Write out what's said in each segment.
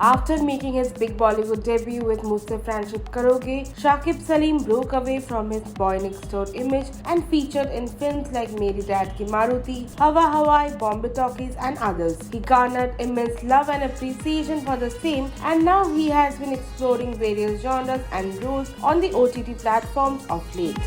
After making his big Bollywood debut with Mujhse Friendship Karoge, Shakib Salim broke away from his boy next door image and featured in films like Meri Dad Ki Maruti, Hawa Hawai, Bombay Talkies and others. He garnered immense love and appreciation for the same, and now he has been exploring various genres and roles on the OTT platforms of late.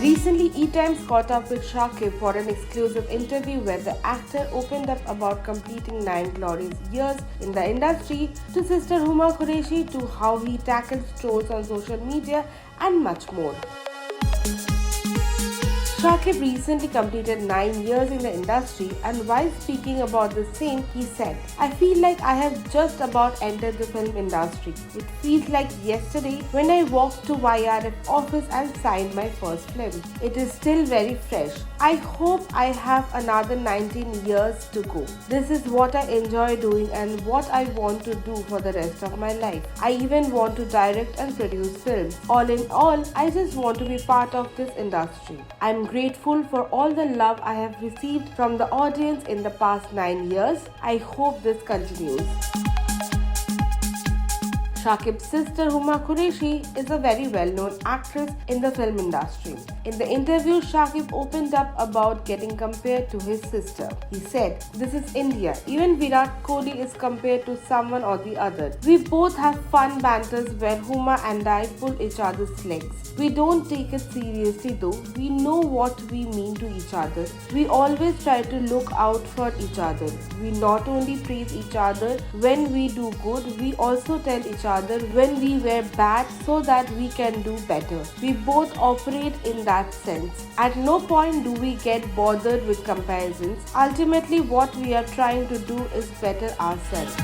Recently, E-Times caught up with Shakib for an exclusive interview where the actor opened up about completing 9 glorious years in the industry, to sister Huma Qureshi, to how he tackles trolls on social media and much more. Shakib recently completed 9 years in the industry, and while speaking about the same, he said, "I feel like I have just about entered the film industry. It feels like yesterday when I walked to YRF office and signed my first film. It is still very fresh. I hope I have another 19 years to go. This is what I enjoy doing and what I want to do for the rest of my life. I even want to direct and produce films. All in all, I just want to be part of this industry. I'm grateful for all the love I have received from the audience in the past 9 years. I hope this continues." Shakib's sister Huma Qureshi is a very well-known actress in the film industry. In the interview, Shakib opened up about getting compared to his sister. He said, "This is India. Even Virat Kohli is compared to someone or the other. We both have fun banters where Huma and I pull each other's legs. We don't take it seriously though. We know what we mean to each other. We always try to look out for each other. We not only praise each other when we do good, we also tell each other when we were bad so that we can do better. We both operate in that sense. At no point do we get bothered with comparisons. Ultimately, what we are trying to do is better ourselves."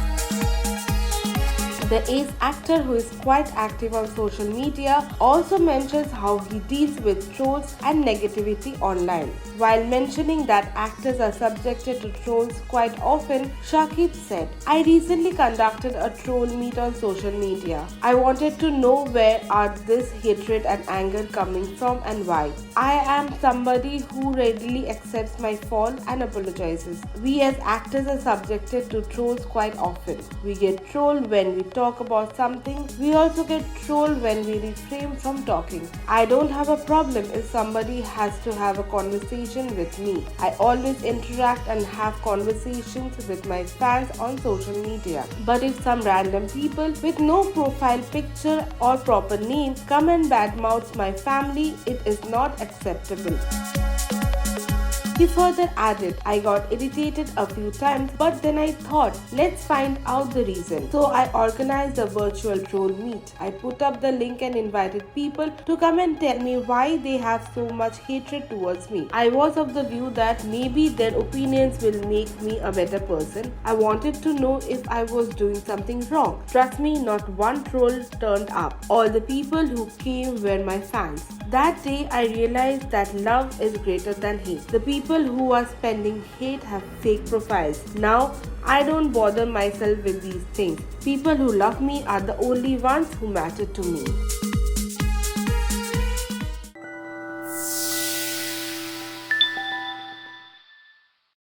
The ace actor, who is quite active on social media, also mentions how he deals with trolls and negativity online. While mentioning that actors are subjected to trolls quite often, Shakib said, "I recently conducted a troll meet on social media. I wanted to know where are this hatred and anger coming from and why. I am somebody who readily accepts my fault and apologizes. We as actors are subjected to trolls quite often. We get trolled when we talk about something. We also get trolled when we refrain from talking. I don't have a problem if somebody has to have a conversation with me. I always interact and have conversations with my fans on social media. But if some random people with no profile picture or proper name come and badmouth my family, it is not acceptable." He further added, "I got irritated a few times, but then I thought, let's find out the reason. So I organized a virtual troll meet. I put up the link and invited people to come and tell me why they have so much hatred towards me. I was of the view that maybe their opinions will make me a better person. I wanted to know if I was doing something wrong. Trust me, not one troll turned up. All the people who came were my fans. That day I realized that love is greater than hate. The people who are spending hate have fake profiles. Now I don't bother myself with these things. People who love me are the only ones who matter to me."